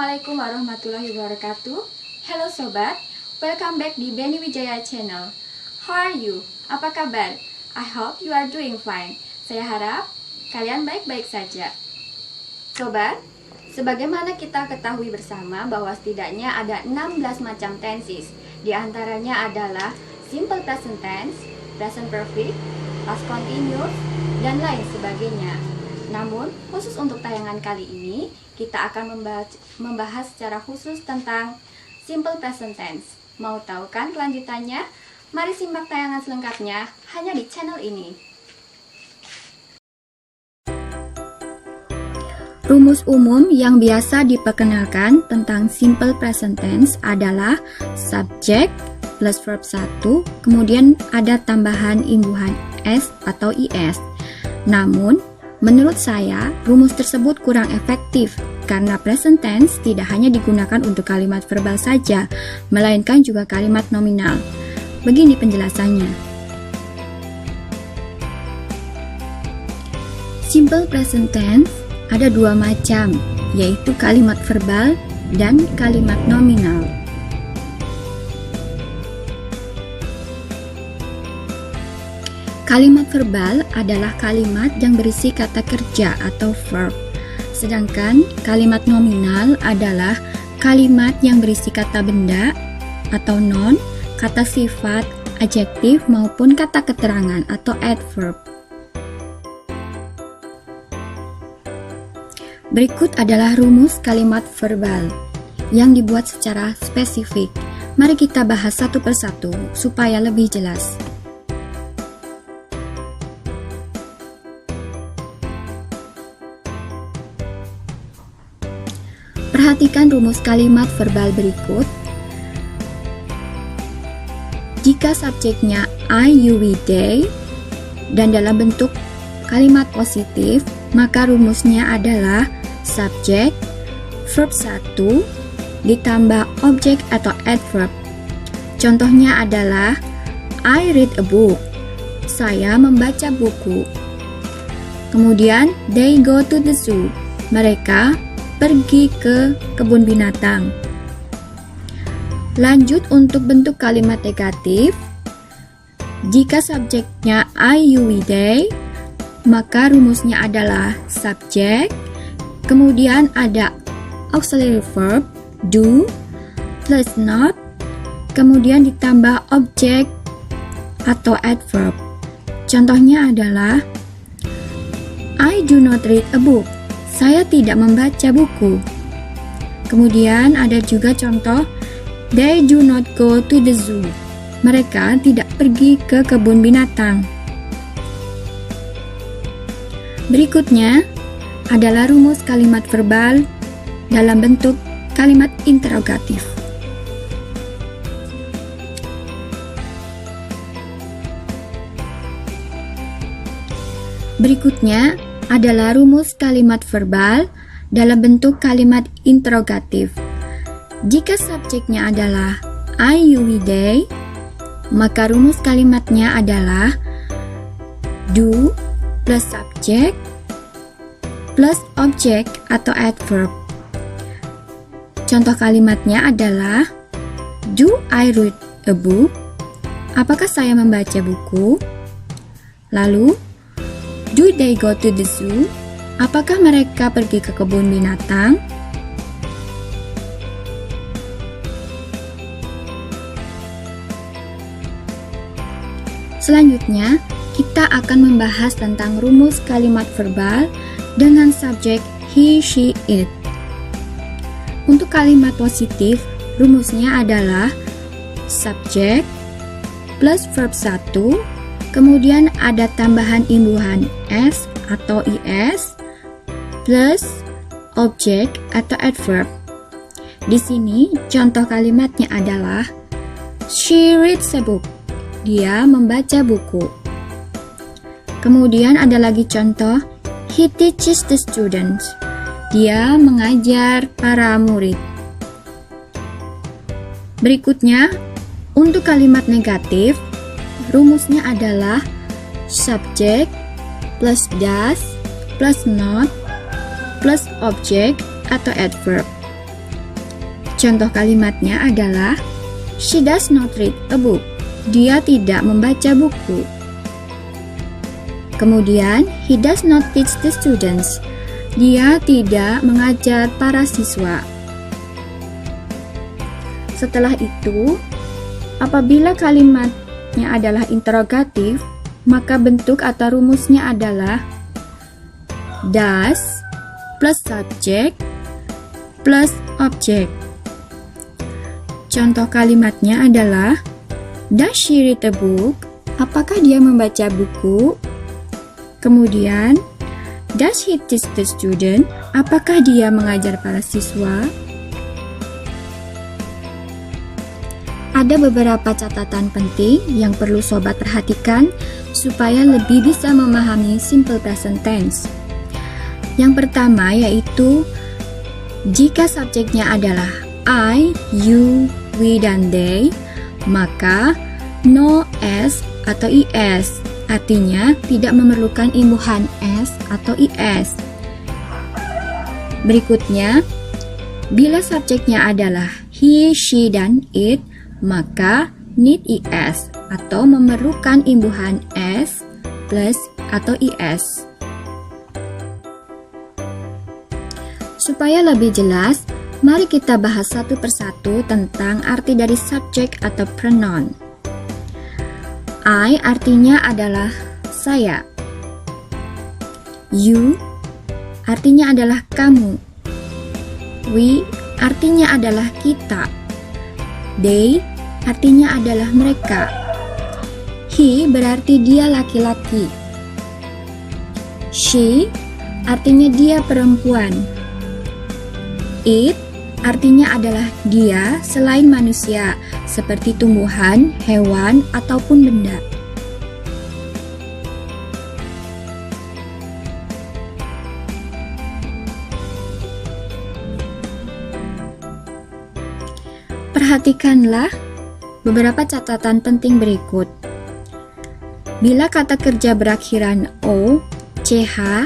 Assalamualaikum warahmatullahi wabarakatuh. Hello sobat, welcome back di Beni Wijaya Channel. How are you? Apa kabar? I hope you are doing fine. Saya harap kalian baik-baik saja. Sobat, sebagaimana kita ketahui bersama bahwa setidaknya ada 16 macam tenses. Di antaranya adalah simple present tense, present perfect, past continuous, dan lain sebagainya. Namun, khusus untuk tayangan kali ini, kita akan membahas secara khusus tentang simple present tense. Mau tahu kan kelanjutannya? Mari simak tayangan selengkapnya hanya di channel ini. Rumus umum yang biasa diperkenalkan tentang simple present tense adalah subject plus verb 1, kemudian ada tambahan imbuhan s atau is. Namun, menurut saya, rumus tersebut kurang efektif karena present tense tidak hanya digunakan untuk kalimat verbal saja, melainkan juga kalimat nominal. Begini penjelasannya. Simple present tense ada dua macam, yaitu kalimat verbal dan kalimat nominal. Kalimat verbal adalah kalimat yang berisi kata kerja atau verb, sedangkan kalimat nominal adalah kalimat yang berisi kata benda atau noun, kata sifat, adjektif maupun kata keterangan atau adverb. Berikut adalah rumus kalimat verbal yang dibuat secara spesifik. Mari kita bahas satu persatu supaya lebih jelas. Perhatikan rumus kalimat verbal berikut. Jika subjeknya I, you, we, they dan dalam bentuk kalimat positif, maka rumusnya adalah subjek, verb 1 ditambah objek atau adverb. Contohnya adalah I read a book. Saya membaca buku. Kemudian they go to the zoo. Mereka pergi ke kebun binatang. Lanjut untuk bentuk kalimat negatif. Jika subjeknya I, you, we, they, maka rumusnya adalah subjek, kemudian ada auxiliary verb do plus not, kemudian ditambah objek atau adverb. Contohnya adalah I do not read a book. Saya tidak membaca buku. Kemudian ada juga contoh, they do not go to the zoo. Mereka tidak pergi ke kebun binatang. Berikutnya adalah rumus kalimat verbal dalam bentuk kalimat interrogatif. Berikutnya adalah rumus kalimat verbal dalam bentuk kalimat interrogatif. Jika subjeknya adalah I, you, we, they, maka rumus kalimatnya adalah do plus subjek plus objek atau adverb. Contoh kalimatnya adalah do I read a book? Apakah saya membaca buku? Lalu do they go to the zoo? Apakah mereka pergi ke kebun binatang? Selanjutnya, kita akan membahas tentang rumus kalimat verbal dengan subjek he, she, it. Untuk kalimat positif, rumusnya adalah subjek plus verb 1, kemudian ada tambahan imbuhan s atau is plus objek atau adverb. Di sini contoh kalimatnya adalah she reads a book. Dia membaca buku. Kemudian ada lagi contoh he teaches the students. Dia mengajar para murid. Berikutnya, untuk kalimat negatif, rumusnya adalah subjek plus does plus not plus objek atau adverb. Contoh kalimatnya adalah she does not read a book. Dia tidak membaca buku. Kemudian, he does not teach the students. Dia tidak mengajar para siswa. Setelah itu, apabila kalimatnya adalah interrogatif, maka bentuk atau rumusnya adalah does plus subject plus object. Contoh kalimatnya adalah does she read a book? Apakah dia membaca buku? Kemudian, does he teach the student? Apakah dia mengajar para siswa? Ada beberapa catatan penting yang perlu sobat perhatikan supaya lebih bisa memahami simple present tense. Yang pertama yaitu jika subjeknya adalah I, you, we, dan they, maka no s atau is, artinya tidak memerlukan imbuhan s atau is. Berikutnya, bila subjeknya adalah he, she, dan it, maka need is atau memerlukan imbuhan s plus atau is. Supaya lebih jelas, mari kita bahas satu persatu tentang arti dari subjek atau pronoun. I artinya adalah saya. You artinya adalah kamu. We artinya adalah kita. They artinya adalah mereka. He berarti dia laki-laki. She artinya dia perempuan. It artinya adalah dia selain manusia, seperti tumbuhan, hewan, ataupun benda. Perhatikanlah beberapa catatan penting berikut. Bila kata kerja berakhiran O, CH,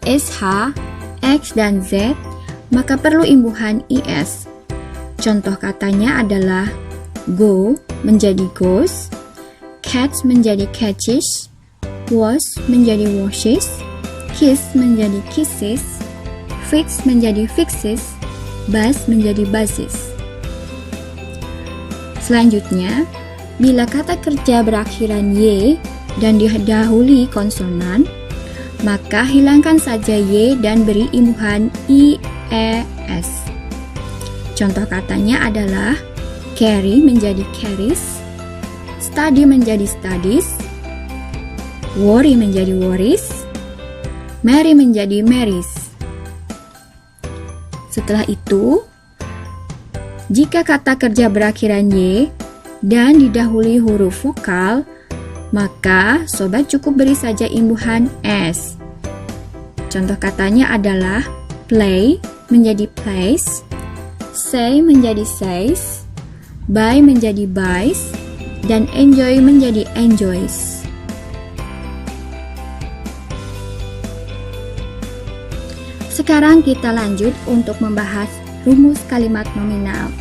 SH, X, dan Z, maka perlu imbuhan IS. Contoh katanya adalah go menjadi goes, catch menjadi catches, wash menjadi washes, kiss menjadi kisses, fix menjadi fixes, buzz menjadi buzzes. Selanjutnya, bila kata kerja berakhiran Y dan didahului konsonan, maka hilangkan saja Y dan beri imbuhan IES. Contoh katanya adalah carry menjadi carries, study menjadi studies, worry menjadi worries, marry menjadi marries. Setelah itu, jika kata kerja berakhiran Y dan didahului huruf vokal, maka sobat cukup beri saja imbuhan S. Contoh katanya adalah play menjadi plays, say menjadi says, buy menjadi buys, dan enjoy menjadi enjoys. Sekarang kita lanjut untuk membahas rumus kalimat nominal.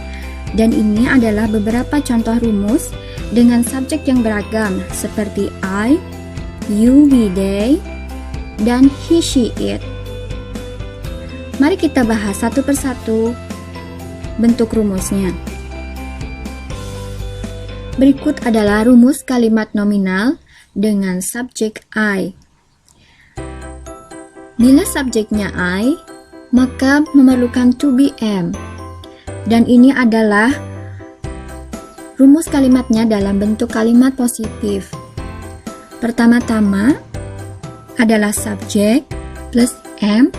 Dan ini adalah beberapa contoh rumus dengan subjek yang beragam seperti I, you, we, they, dan he, she, it. Mari kita bahas satu persatu bentuk rumusnya. Berikut adalah rumus kalimat nominal dengan subjek I. Bila subjeknya I, maka memerlukan to be am. Dan ini adalah rumus kalimatnya dalam bentuk kalimat positif. Pertama-tama adalah subjek plus am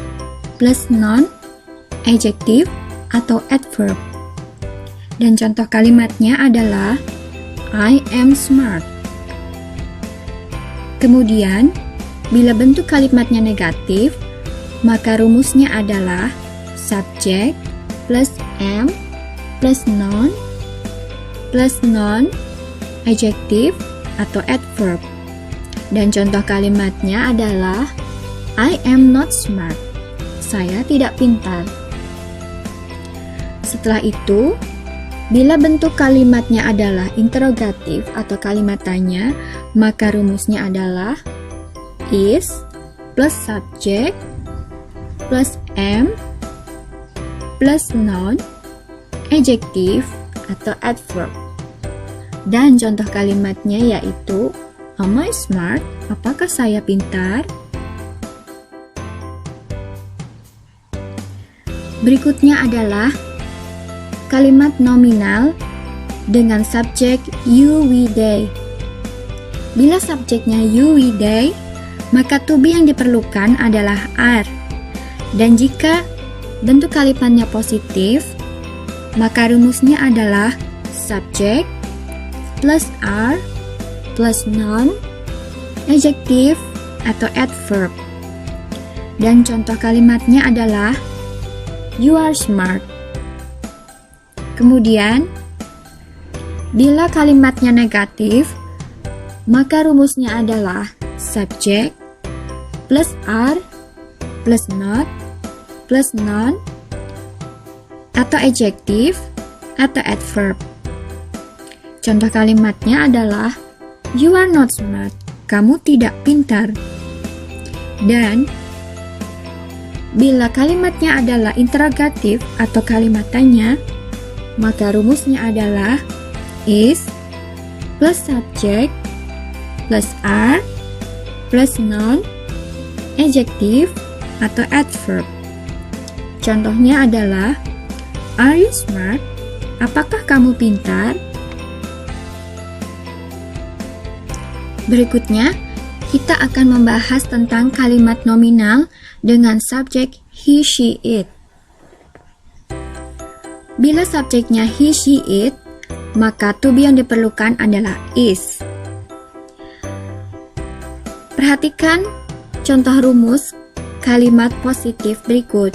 plus noun, adjective atau adverb. Dan contoh kalimatnya adalah I am smart. Kemudian, bila bentuk kalimatnya negatif, maka rumusnya adalah subjek plus am plus noun, adjective atau adverb. Dan contoh kalimatnya adalah I am not smart. Saya tidak pintar. Setelah itu, bila bentuk kalimatnya adalah interrogatif atau kalimat tanya, maka rumusnya adalah is plus subject plus am plus noun, adjective atau adverb. Dan contoh kalimatnya yaitu am I smart? Apakah saya pintar? Berikutnya adalah kalimat nominal dengan subjek you, we, they. Bila subjeknya you, we, they, maka to be yang diperlukan adalah are. Dan jika bentuk kalimatnya positif, maka rumusnya adalah subjek plus are plus noun, adjective atau adverb. Dan contoh kalimatnya adalah you are smart. Kemudian, bila kalimatnya negatif, maka rumusnya adalah subject plus are plus not plus noun atau adjective atau adverb. Contoh kalimatnya adalah you are not smart. Kamu tidak pintar. Dan bila kalimatnya adalah interrogatif atau kalimat tanya, maka rumusnya adalah is plus subject plus are plus noun, adjective atau adverb. Contohnya adalah are you smart? Apakah kamu pintar? Berikutnya, kita akan membahas tentang kalimat nominal dengan subjek he, she, it. Bila subjeknya he, she, it, maka to be yang diperlukan adalah is. Perhatikan contoh rumus kalimat positif berikut.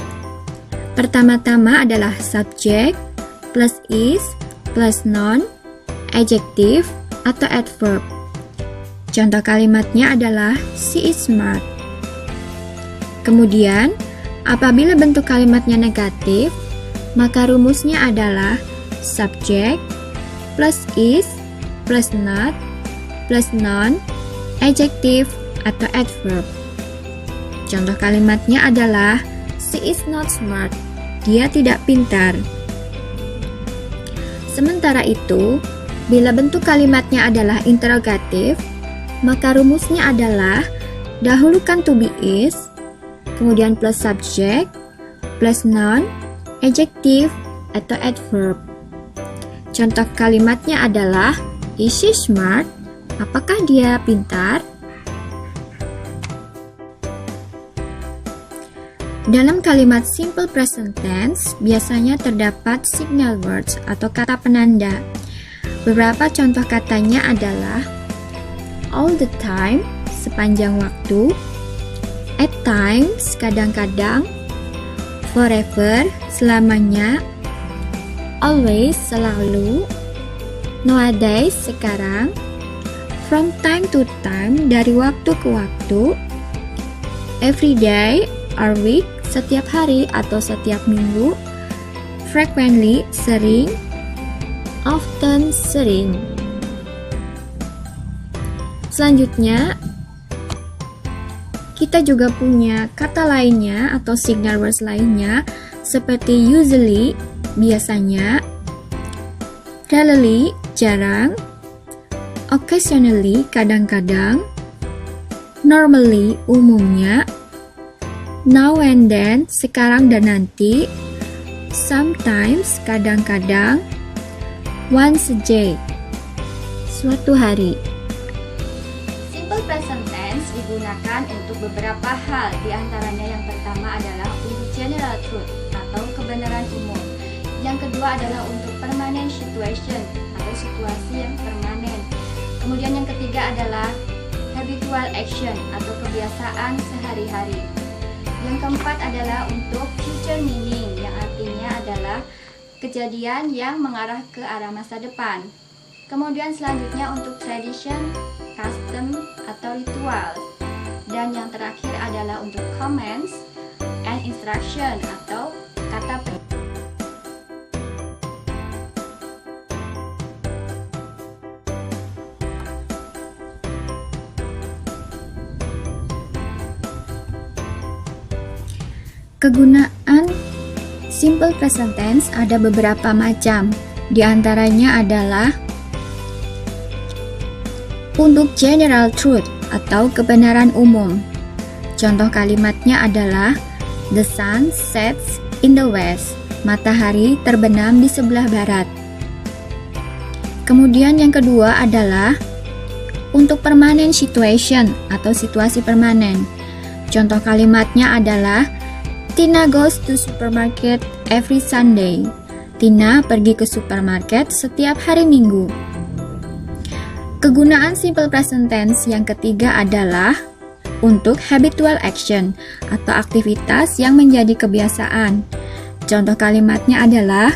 Pertama-tama adalah subjek plus is plus noun, adjective atau adverb. Contoh kalimatnya adalah she is smart. Kemudian, apabila bentuk kalimatnya negatif, maka rumusnya adalah subject plus is plus not plus noun, adjective atau adverb. Contoh kalimatnya adalah she is not smart. Dia tidak pintar. Sementara itu, bila bentuk kalimatnya adalah interrogatif, maka rumusnya adalah dahulukan to be is, kemudian plus subject, plus noun, adjective, atau adverb. Contoh kalimatnya adalah is she smart? Apakah dia pintar? Dalam kalimat simple present tense, biasanya terdapat signal words atau kata penanda. Beberapa contoh katanya adalah all the time, sepanjang waktu, at times, kadang-kadang, forever, selamanya, always, selalu, nowadays, sekarang, from time to time, dari waktu ke waktu, every day, or week, setiap hari atau setiap minggu, frequently, sering, often, sering. Selanjutnya, kita juga punya kata lainnya atau signal words lainnya seperti usually, biasanya, rarely, jarang, occasionally, kadang-kadang, normally, umumnya, now and then, sekarang dan nanti, sometimes, kadang-kadang, once a day, suatu hari. Simple present tense digunakan untuk beberapa hal, diantaranya yang pertama adalah untuk general truth atau kebenaran umum. Yang kedua adalah untuk permanent situation atau situasi yang permanen. Kemudian yang ketiga adalah habitual action atau kebiasaan sehari-hari. Yang keempat adalah untuk future meaning yang artinya adalah kejadian yang mengarah ke arah masa depan. Kemudian selanjutnya untuk tradition, custom atau ritual. Dan yang terakhir adalah untuk commands and instruction atau kata perintah. Kegunaan simple present tense ada beberapa macam. Di antaranya adalah untuk general truth atau kebenaran umum. Contoh kalimatnya adalah the sun sets in the west. Matahari terbenam di sebelah barat. Kemudian yang kedua adalah untuk permanent situation atau situasi permanen. Contoh kalimatnya adalah Tina goes to supermarket every Sunday. Tina pergi ke supermarket setiap hari Minggu. Kegunaan simple present tense yang ketiga adalah untuk habitual action atau aktivitas yang menjadi kebiasaan. Contoh kalimatnya adalah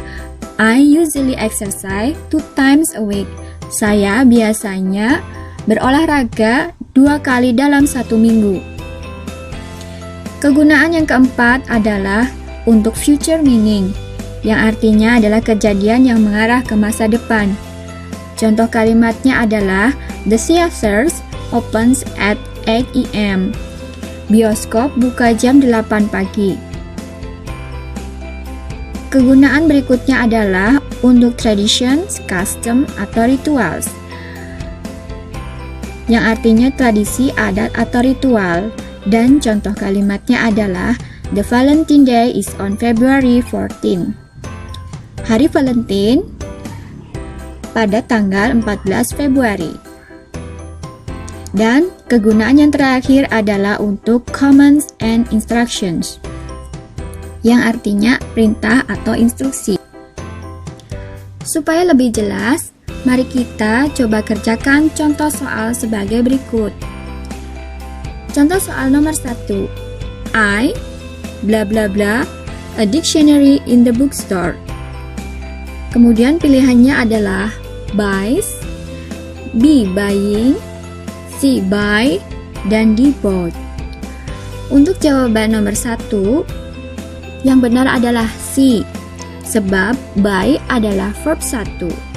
I usually exercise 2 times a week. Saya biasanya berolahraga 2 kali dalam 1 minggu. Kegunaan yang keempat adalah untuk future meaning, yang artinya adalah kejadian yang mengarah ke masa depan. Contoh kalimatnya adalah the theaters opens at 8 AM. Bioskop buka jam 8 pagi. Kegunaan berikutnya adalah untuk traditions, custom, atau rituals, yang artinya tradisi, adat, atau ritual. Dan contoh kalimatnya adalah the Valentine Day is on February 14. Hari Valentine pada tanggal 14 Februari. Dan kegunaan yang terakhir adalah untuk commands and instructions, yang artinya perintah atau instruksi. Supaya lebih jelas, mari kita coba kerjakan contoh soal sebagai berikut. Contoh soal nomor 1. I, bla bla bla, a dictionary in the bookstore. Kemudian pilihannya adalah buys, B, buying, C, buy, dan D, bought. Untuk jawaban nomor 1, yang benar adalah C, sebab buy adalah verb 1.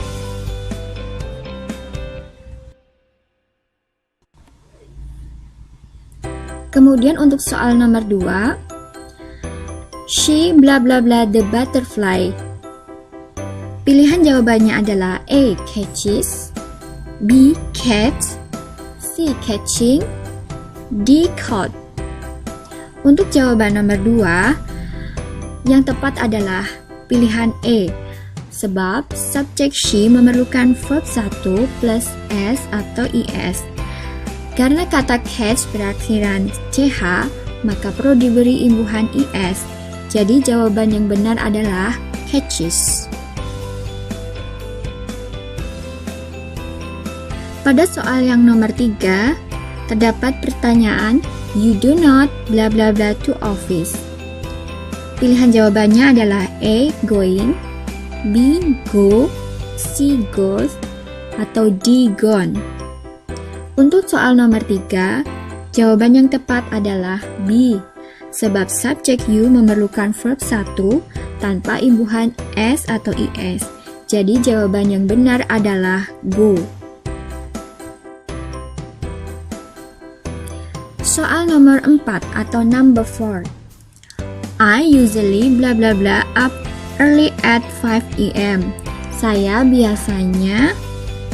Kemudian untuk soal nomor 2, she bla bla bla the butterfly. Pilihan jawabannya adalah A, catches, B, catch, C, catching, D, caught. Untuk jawaban nomor 2, yang tepat adalah pilihan A, sebab subjek she memerlukan verb 1 plus S atau IS. Karena kata catch berakhiran CH, maka perlu diberi imbuhan IS. Jadi jawaban yang benar adalah catches. Pada soal yang nomor 3, terdapat pertanyaan you do not bla bla bla to office. Pilihan jawabannya adalah A, going, B, go, C, goes, atau D, gone. Untuk soal nomor 3, jawaban yang tepat adalah B, sebab subjek you memerlukan verb 1 tanpa imbuhan S atau IS. Jadi jawaban yang benar adalah go. Soal nomor 4 atau number 4. I usually bla bla bla up early at 5 AM. Saya biasanya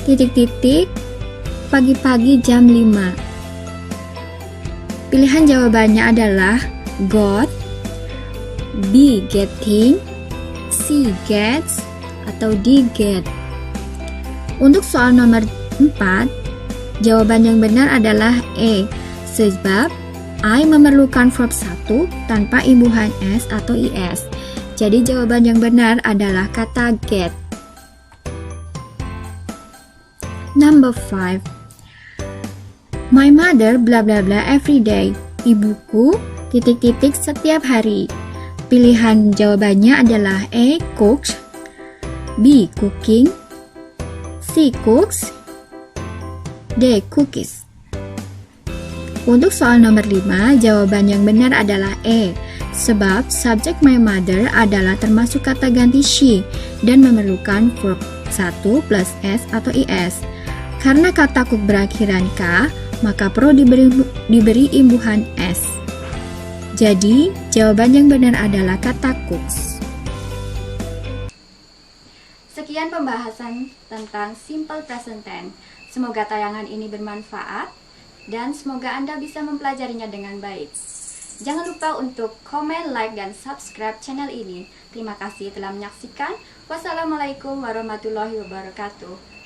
titik-titik pagi-pagi jam 5. Pilihan jawabannya adalah got, B, getting, C, gets, atau D, get. Untuk soal nomor 4, jawaban yang benar adalah E, sebab I memerlukan verb 1 tanpa imbuhan S atau IS. Jadi jawaban yang benar adalah kata get. Number 5. My mother bla bla bla every day. Ibuku titik-titik setiap hari. Pilihan jawabannya adalah A, cooks, B, cooking, C, cooks, D, cookies. Untuk soal nomor 5, jawaban yang benar adalah E, sebab subjek my mother adalah termasuk kata ganti she dan memerlukan verb 1 plus S atau IS. Karena kata cook berakhiran K, maka perlu diberi imbuhan S. Jadi, jawaban yang benar adalah kata cooks. Sekian pembahasan tentang simple present tense. Semoga tayangan ini bermanfaat dan semoga Anda bisa mempelajarinya dengan baik. Jangan lupa untuk komen, like, dan subscribe channel ini. Terima kasih telah menyaksikan. Wassalamualaikum warahmatullahi wabarakatuh.